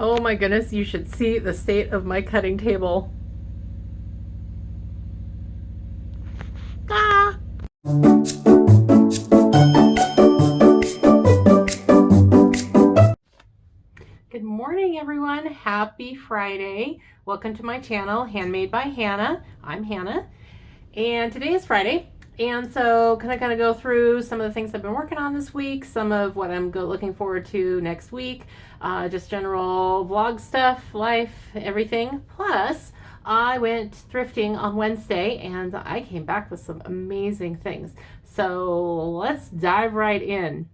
Oh my goodness, you should see the state of my cutting table. Ah! Good morning, everyone. Happy Friday. Welcome to my channel, Handmade by Hannah. I'm Hannah, and today is Friday. And so can I kind of go through some of the things I've been working on this week, some of what I'm looking forward to next week, just general vlog stuff, life, everything. Plus, I went thrifting on Wednesday and I came back with some amazing things. So let's dive right in.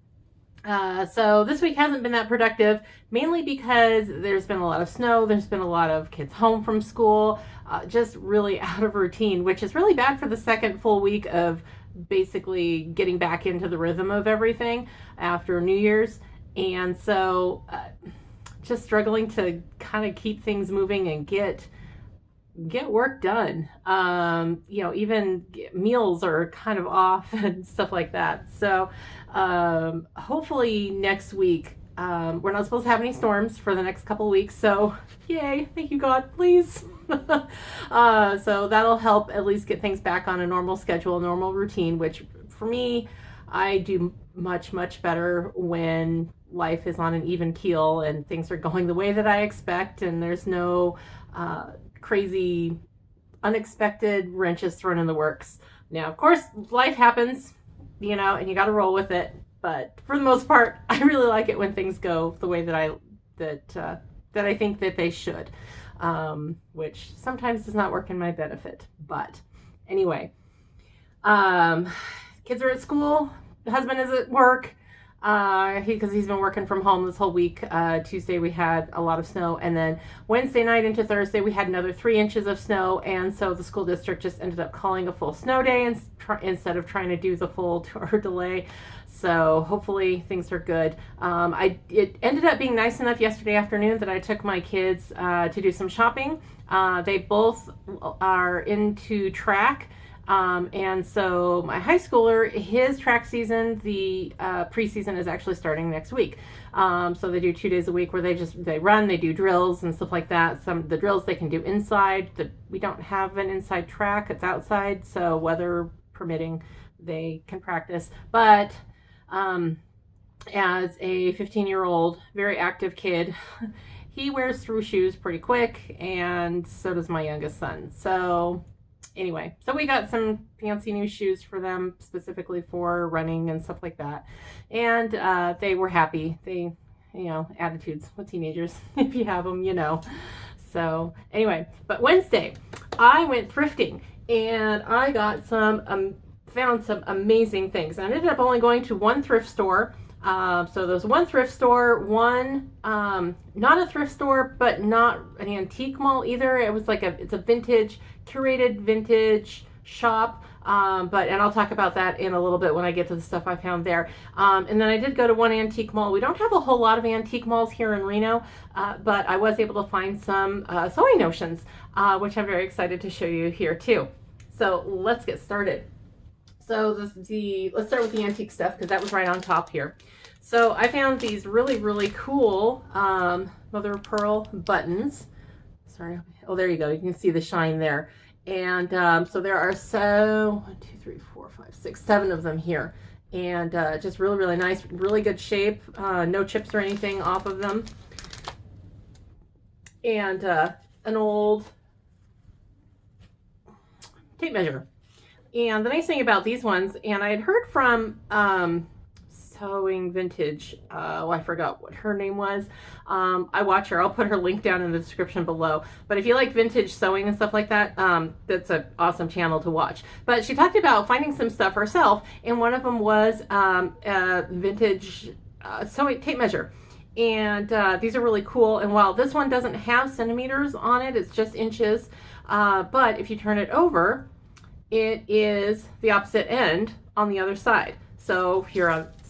So this week hasn't been that productive, mainly because there's been a lot of snow, there's been a lot of kids home from school, just really out of routine, which is really bad for the second full week of basically getting back into the rhythm of everything after New Year's. And so just struggling to kind of keep things moving and get work done. Even meals are kind of off and stuff like that. So hopefully next week, we're not supposed to have any storms for the next couple of weeks. So yay, thank you God, please. So that'll help at least get things back on a normal schedule, normal routine, which for me, I do much better when life is on an even keel and things are going the way that I expect and there's no crazy unexpected wrenches thrown in the works. Now, of course, life happens, and you got to roll with it. But for the most part, I really like it when things go the way that I think that they should, which sometimes does not work in my benefit. But anyway, kids are at school. The husband is at work. Because he's been working from home this whole week. Tuesday we had a lot of snow, and then Wednesday night into Thursday we had another 3 inches of snow, and so the school district just ended up calling a full snow day instead of trying to do the full 2-hour delay. So hopefully things are good. It ended up being nice enough yesterday afternoon that I took my kids to do some shopping. They both are into track. And so my high schooler, his track season, the preseason is actually starting next week. So they do 2 days a week where they run, they do drills and stuff like that. Some of the drills they can do inside. We don't have an inside track, it's outside, so weather permitting, they can practice. But as a 15-year-old, very active kid, he wears through shoes pretty quick, and so does my youngest son. So anyway, so we got some fancy new shoes for them specifically for running and stuff like that. And they were happy. They, attitudes with teenagers, if you have them, So anyway, but Wednesday, I went thrifting and I got found some amazing things. I ended up only going to one thrift store. So there's one thrift store, one, not a thrift store, but not an antique mall either. It was it's a curated vintage shop. And I'll talk about that in a little bit when I get to the stuff I found there. And then I did go to one antique mall. We don't have a whole lot of antique malls here in Reno, but I was able to find some sewing notions, which I'm very excited to show you here too. So let's get started. So let's start with the antique stuff because that was right on top here. So I found these really cool mother of pearl buttons. Sorry. Oh, there you go. You can see the shine there. And so there are 1, 2, 3, 4, 5, 6, 7 of them here. And just really nice, really good shape. No chips or anything off of them. And an old tape measure. And the nice thing about these ones, and I had heard from Sewing Vintage, I forgot what her name was. I watch her. I'll put her link down in the description below. But if you like vintage sewing and stuff like that, that's an awesome channel to watch. But she talked about finding some stuff herself, and one of them was a vintage sewing tape measure. And these are really cool. And while this one doesn't have centimeters on it, it's just inches. But if you turn it over, it is the opposite end on the other side. So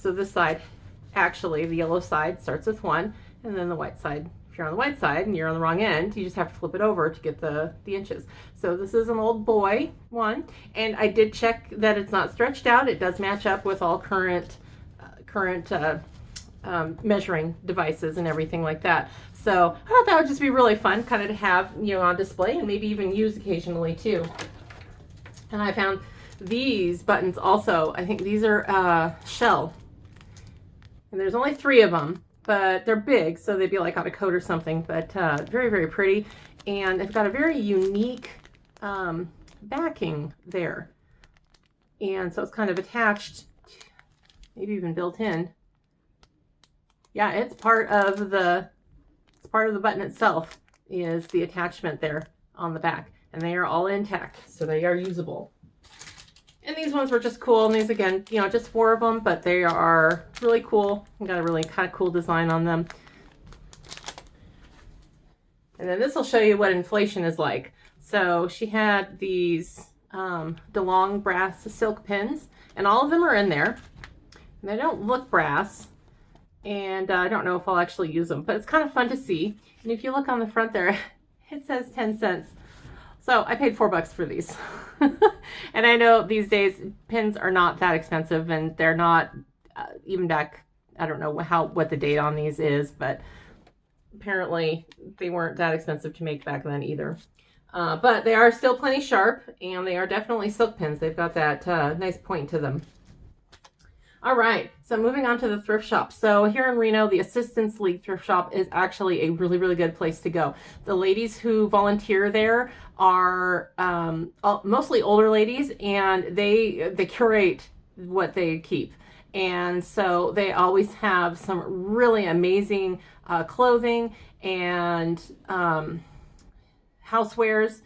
this side, actually the yellow side starts with 1, and then the white side, if you're on the white side and you're on the wrong end, you just have to flip it over to get the inches. So this is an old boy one, and I did check that it's not stretched out. It does match up with all current measuring devices and everything like that. So I thought that would just be really fun kind of to have, you know, on display and maybe even use occasionally too. And I found these buttons also. I think these are shell. And there's only 3 of them, but they're big, so they'd be like on a coat or something, but very, very pretty. And it's got a very unique backing there. And so it's kind of attached, maybe even built in. Yeah, it's part of the button itself is the attachment there on the back. And they are all intact, so they are usable. And these ones were just cool. And these, again, you know, just 4 of them, but they are really cool. Got a really kind of cool design on them. And then this will show you what inflation is like. So she had these DeLong brass silk pins, and all of them are in there. And they don't look brass, and I don't know if I'll actually use them, but it's kind of fun to see. And if you look on the front there, it says 10 cents. So I paid $4 for these. And I know these days pins are not that expensive, and they're not even back, I don't know what the date on these is, but apparently they weren't that expensive to make back then either. But they are still plenty sharp, and they are definitely silk pins. They've got that nice point to them. All right, so moving on to the thrift shop. So here in Reno, the Assistance League thrift shop is actually a really, really good place to go. The ladies who volunteer there are mostly older ladies, and they curate what they keep. And so they always have some really amazing clothing and housewares.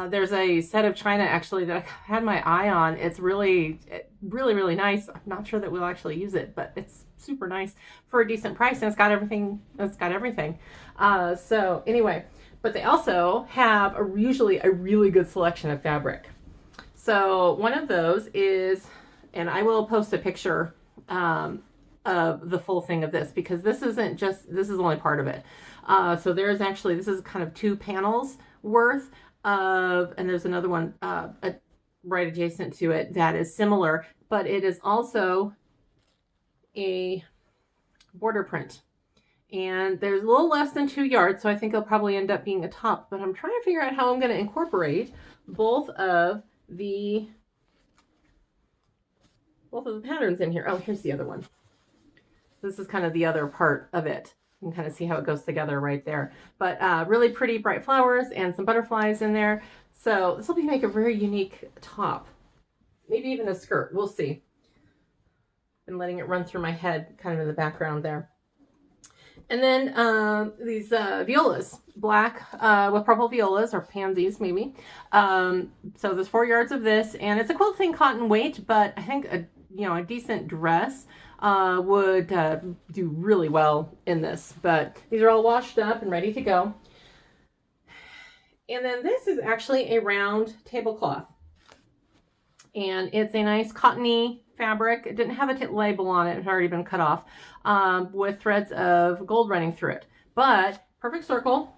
There's a set of china actually that I had my eye on. It's really, really nice. I'm not sure that we'll actually use it, but it's super nice for a decent price, and it's got everything. So anyway, but they also have usually a really good selection of fabric. So one of those is, and I will post a picture of the full thing of this, because this is only part of it. So there's actually, this is kind of 2 panels worth of, and there's another one right adjacent to it that is similar, but it is also a border print. And there's a little less than 2 yards, so I think it'll probably end up being a top, but I'm trying to figure out how I'm going to incorporate both of the patterns in here. Oh, here's the other one. This is kind of the other part of it. You can kind of see how it goes together right there. But really pretty bright flowers and some butterflies in there. So this will make a very unique top. Maybe even a skirt. We'll see. Been letting it run through my head kind of in the background there. And then these violas, black with purple violas, or pansies maybe. So there's 4 yards of this, and it's a quilting cotton weight, but I think a decent dress would do really well in this. But these are all washed up and ready to go. And then this is actually a round tablecloth, and it's a nice cottony fabric. It didn't have a label on it. It had already been cut off, with threads of gold running through it. But perfect circle.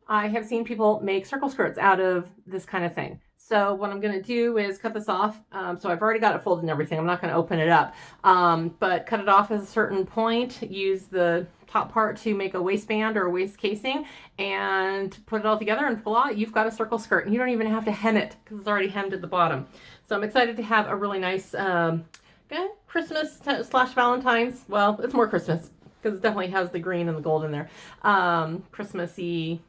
I have seen people make circle skirts out of this kind of thing. So what I'm going to do is cut this off. So I've already got it folded and everything. I'm not going to open it up, but cut it off at a certain point. Use the top part to make a waistband or a waist casing, and put it all together, and voila, you've got a circle skirt. And you don't even have to hem it because it's already hemmed at the bottom. So I'm excited to have a really nice Christmas / Valentine's. Well, it's more Christmas because it definitely has the green and the gold in there. Christmassy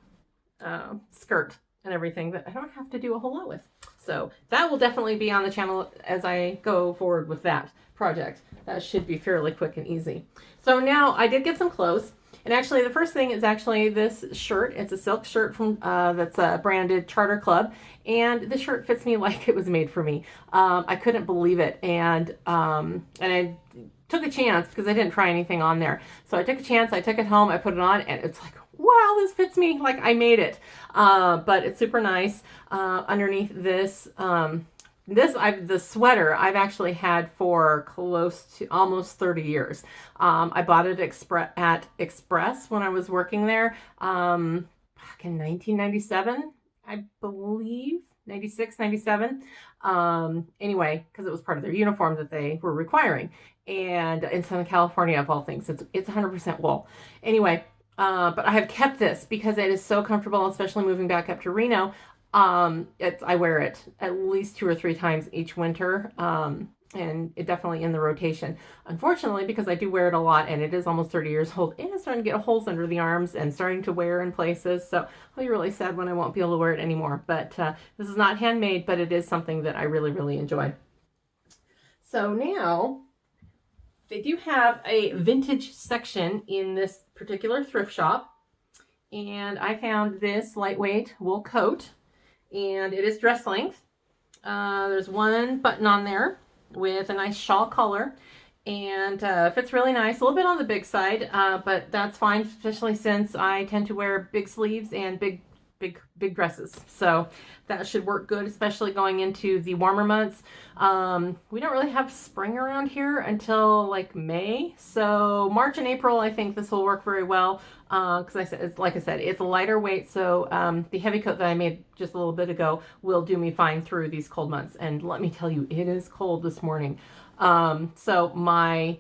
skirt and everything that I don't have to do a whole lot with. So that will definitely be on the channel as I go forward with that project. That should be fairly quick and easy. So now I did get some clothes, and actually the first thing is actually this shirt. It's a silk shirt from that's branded Charter Club, and this shirt fits me like it was made for me. I couldn't believe it, and I took a chance because I didn't try anything on there. So I took a chance, I took it home, I put it on, and it's like, wow, this fits me like I made it. But it's super nice. Underneath this, the sweater I've actually had for close to almost 30 years. I bought it at Express when I was working there back in 1997, I believe. 96, 97. Anyway, because it was part of their uniform that they were requiring. And in Southern California, of all things, it's 100% wool. Anyway, But I have kept this because it is so comfortable, especially moving back up to Reno. I wear it at least 2 or 3 times each winter. And it definitely in the rotation. Unfortunately, because I do wear it a lot and it is almost 30 years old, it is starting to get holes under the arms and starting to wear in places. So I'll be really sad when I won't be able to wear it anymore. But this is not handmade, but it is something that I really, really enjoy. So now they do have a vintage section in this particular thrift shop. And I found this lightweight wool coat, and it is dress length. There's one button on there with a nice shawl collar, and fits really nice. A little bit on the big side, but that's fine, especially since I tend to wear big sleeves and big dresses. So that should work good, especially going into the warmer months. We don't really have spring around here until like May. So March and April, I think this will work very well. Because like I said, it's a lighter weight. So the heavy coat that I made just a little bit ago will do me fine through these cold months. And let me tell you, it is cold this morning. So my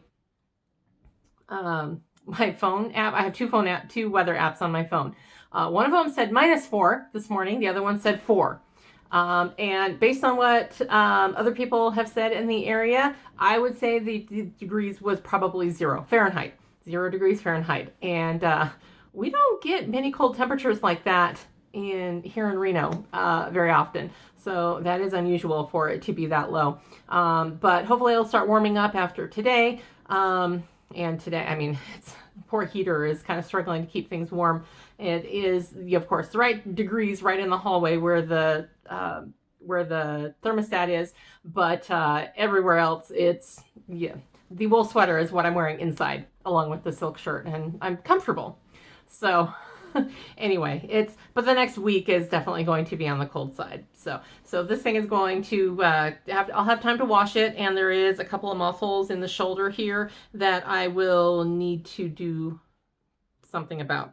phone app, I have two weather apps on my phone. One of them said -4 this morning. The other one said 4. And based on what other people have said in the area, I would say the degrees was probably 0 Fahrenheit. 0 degrees Fahrenheit. And we don't get many cold temperatures like that here in Reno very often. So that is unusual for it to be that low. But hopefully it'll start warming up after today. And today, I mean, poor heater is kind of struggling to keep things warm. It is, of course, the right degrees right in the hallway where the thermostat is, but everywhere else, it's, yeah, the wool sweater is what I'm wearing inside, along with the silk shirt, and I'm comfortable. So anyway, but the next week is definitely going to be on the cold side. So this thing is going to I'll have time to wash it, and there is a couple of moth holes in the shoulder here that I will need to do something about.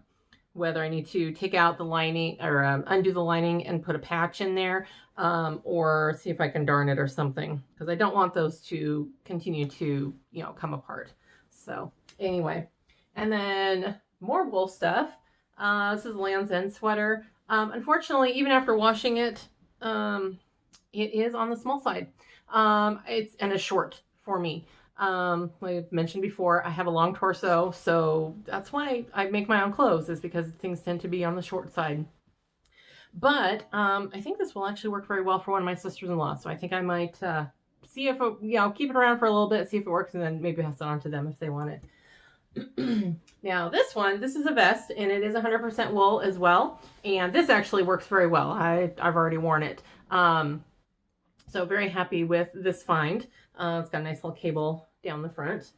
Whether I need to take out the lining or undo the lining and put a patch in there, or see if I can darn it or something, because I don't want those to continue to, come apart. So anyway, and then more wool stuff. This is a Land's End sweater. Unfortunately, even after washing it, it is on the small side. It's a short for me. Like I've mentioned before, I have a long torso, so that's why I make my own clothes, is because things tend to be on the short side. But I think this will actually work very well for one of my sisters-in-law, so I think I might see if keep it around for a little bit, see if it works, and then maybe pass it on to them if they want it. Now this is a vest, and it is 100% wool as well, and this actually works very well. I've already worn it, so very happy with this find. It's got a nice little cable down the front,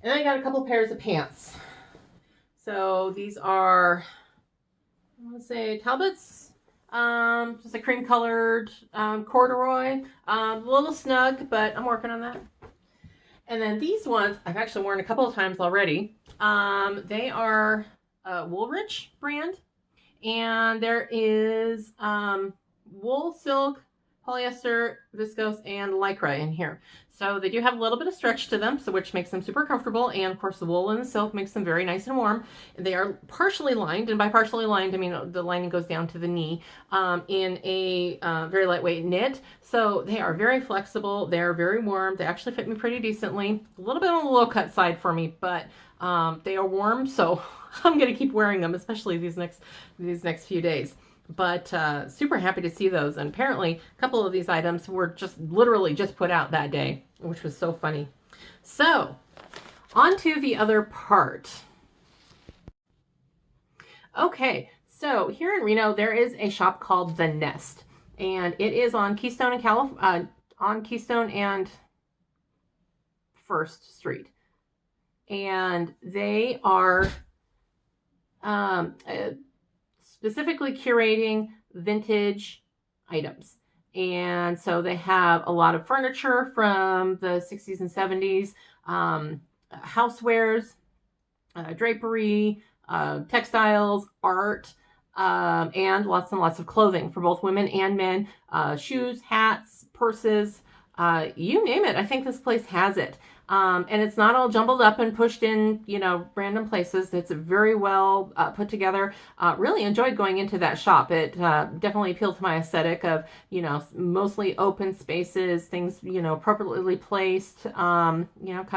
and I got a couple pairs of pants. So these are, let's say, Talbots, just a cream colored corduroy, a little snug, but I'm working on that. And then these ones I've actually worn a couple of times already. They are Woolrich brand, and there is wool, silk, polyester, viscose, and lycra in here. So they do have a little bit of stretch to them, so which makes them super comfortable. And of course, the wool and the silk makes them very nice and warm. They are partially lined, and by partially lined, I mean the lining goes down to the knee, in a very lightweight knit. So they are very flexible. They are very warm. They actually fit me pretty decently. A little bit on the low cut side for me, but they are warm, so I'm gonna keep wearing them, especially these next few days. But super happy to see those. And apparently a couple of these items were literally just put out that day, which was so funny. So on to the other part. Okay, so here in Reno, there is a shop called The Nest, and it is on Keystone and First Street. And they are specifically curating vintage items. And so they have a lot of furniture from the 60s and 70s, housewares, drapery, textiles, art, and lots of clothing for both women and men, shoes, hats, purses, you name it. I think this place has it. And it's not all jumbled up and pushed in, random places. It's very well put together. Really enjoyed going into that shop. It definitely appealed to my aesthetic of, mostly open spaces, things, appropriately placed. Kind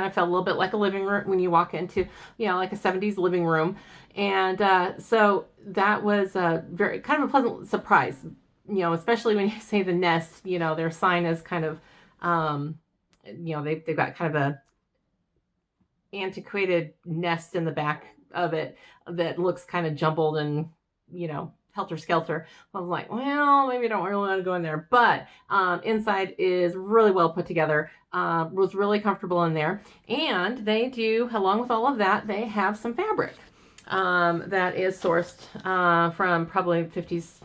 of felt a little bit like a living room when you walk into, like a 70s living room. And so that was a very kind of a pleasant surprise, especially when you say the nest, their sign is kind of, they've got kind of a antiquated nest in the back of it that looks kind of jumbled and, helter-skelter. I was like, well, maybe I don't really want to go in there. But inside is really well put together. Was really comfortable in there. And they do, along with all of that, they have some fabric that is sourced from probably 50s,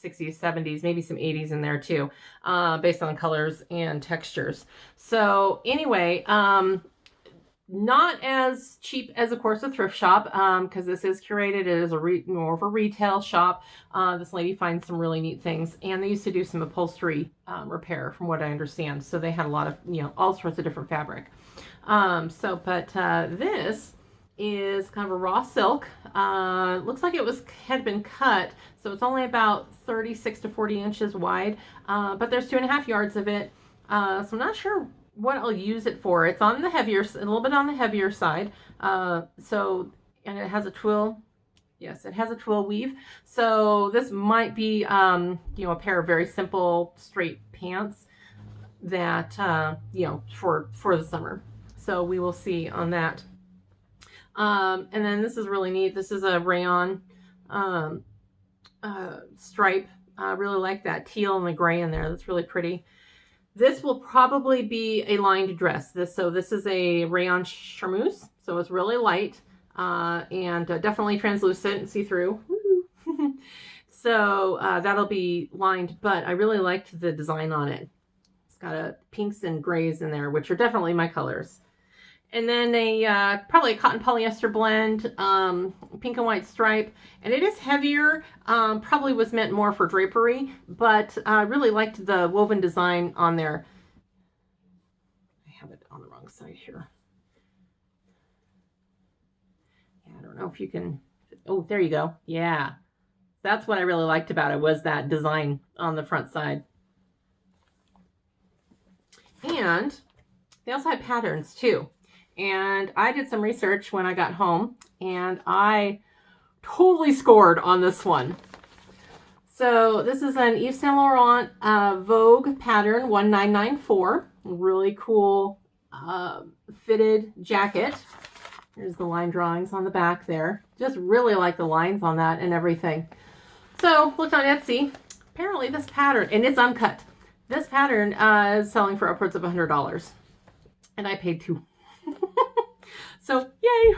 60s, 70s, maybe some 80s in there too, based on colors and textures. So anyway, not as cheap as, of course, a thrift shop, because this is curated. It is more of a retail shop. This lady finds some really neat things, and they used to do some upholstery repair, from what I understand. So they had a lot of, all sorts of different fabric. This is kind of a raw silk. Looks like it had been cut, so it's only about 36 to 40 inches wide, but there's 2.5 yards of it. So I'm not sure what I'll use it for. It's on the heavier, a little bit on the heavier side. And it has a twill. Yes, it has a twill weave. So this might be, a pair of very simple straight pants that, for the summer. So we will see on that. And then this is really neat. This is a rayon stripe. I really like that teal and the gray in there. That's really pretty. This will probably be a lined dress. This is a rayon charmeuse. So it's really light and definitely translucent and see-through. So that'll be lined, but I really liked the design on it. It's got pinks and grays in there, which are definitely my colors. And then probably a cotton polyester blend, pink and white stripe. And it is heavier, probably was meant more for drapery, but I really liked the woven design on there. I have it on the wrong side here. Yeah, I don't know if you can, oh, there you go. Yeah, that's what I really liked about it, was that design on the front side. And they also had patterns too. And I did some research when I got home, and I totally scored on this one. So this is an Yves Saint Laurent Vogue pattern 1994. Really cool fitted jacket. Here's the line drawings on the back there. Just really like the lines on that and everything. So looked on Etsy. Apparently this pattern, and it's uncut. This pattern is selling for upwards of $100. And I paid $2. So yay,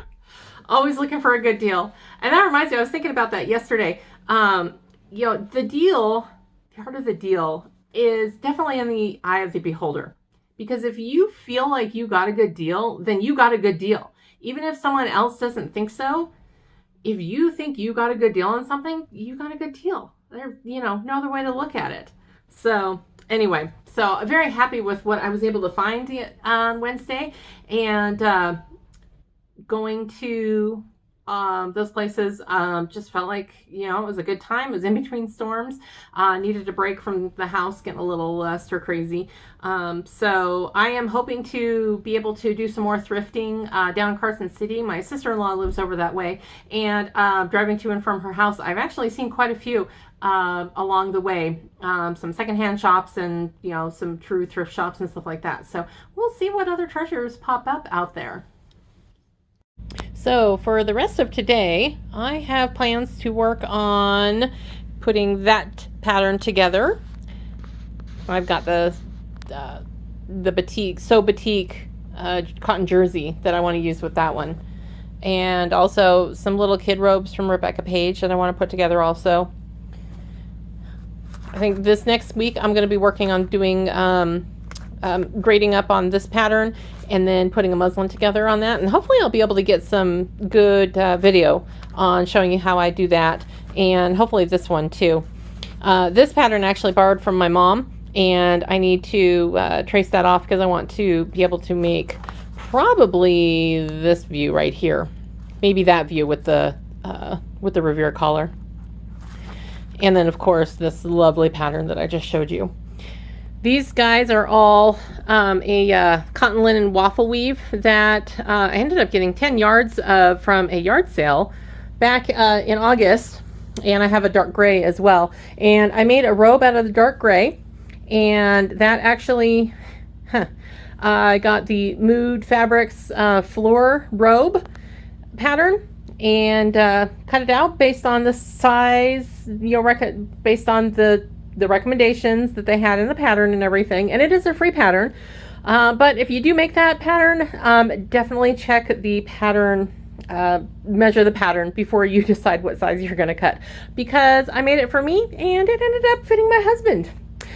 always looking for a good deal. And that reminds me, I was thinking about that yesterday. The deal, part of the deal is definitely in the eye of the beholder, because if you feel like you got a good deal, then you got a good deal. Even if someone else doesn't think so, if you think you got a good deal on something, you got a good deal. There's, no other way to look at it. So anyway, so I'm very happy with what I was able to find on Wednesday, and going to those places just felt like, it was a good time. It was in between storms. Needed a break from the house, getting a little stir crazy. So I am hoping to be able to do some more thrifting down in Carson City. My sister-in-law lives over that way, and driving to and from her house, I've actually seen quite a few along the way, some secondhand shops and some true thrift shops and stuff like that. So we'll see what other treasures pop up out there. So for the rest of today, I have plans to work on putting that pattern together. I've got the batik, cotton jersey that I want to use with that one, and also some little kid robes from Rebecca Page that I want to put together also. I think this next week I'm going to be working on doing grading up on this pattern and then putting a muslin together on that, and hopefully I'll be able to get some good video on showing you how I do that, and hopefully this one too. This pattern I actually borrowed from my mom, and I need to trace that off because I want to be able to make probably this view right here. Maybe that view with the Revere collar. And then of course this lovely pattern that I just showed you. These guys are all a cotton linen waffle weave that I ended up getting 10 yards from a yard sale back in August. And I have a dark gray as well. And I made a robe out of the dark gray. And that actually, I got the Mood Fabrics floor robe pattern and cut it out based on the size, based on the recommendations that they had in the pattern and everything. And it is a free pattern. But if you do make that pattern, definitely check the pattern, measure the pattern before you decide what size you're going to cut, because I made it for me and it ended up fitting my husband.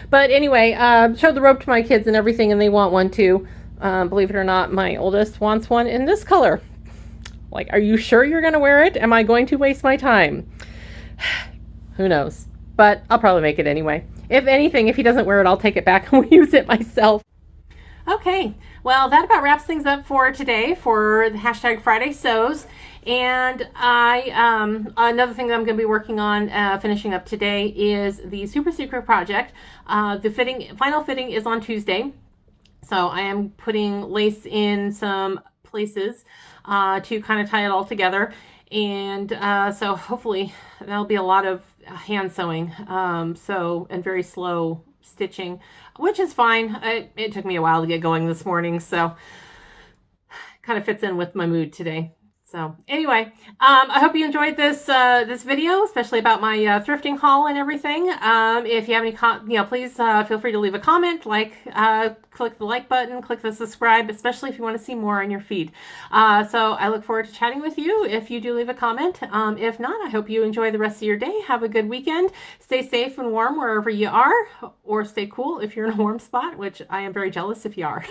But anyway, showed the robe to my kids and everything, and they want one too. Believe it or not, my oldest wants one in this color. Like, are you sure you're going to wear it? Am I going to waste my time? Who knows? But I'll probably make it anyway. If anything, if he doesn't wear it, I'll take it back and use it myself. Okay, well, that about wraps things up for today for the hashtag Friday Sews. And another thing that I'm going to be working on finishing up today is the super secret project. The final fitting is on Tuesday. So I am putting lace in some places to kind of tie it all together. And so hopefully that'll be a lot of hand sewing, and very slow stitching, which is fine. It took me a while to get going this morning, so kind of fits in with my mood today. So anyway, I hope you enjoyed this video, especially about my thrifting haul and everything. If you have any, please feel free to leave a comment, click the like button, click the subscribe, especially if you want to see more on your feed. So I look forward to chatting with you if you do leave a comment. If not, I hope you enjoy the rest of your day. Have a good weekend. Stay safe and warm wherever you are, or stay cool if you're in a warm spot, which I am very jealous if you are.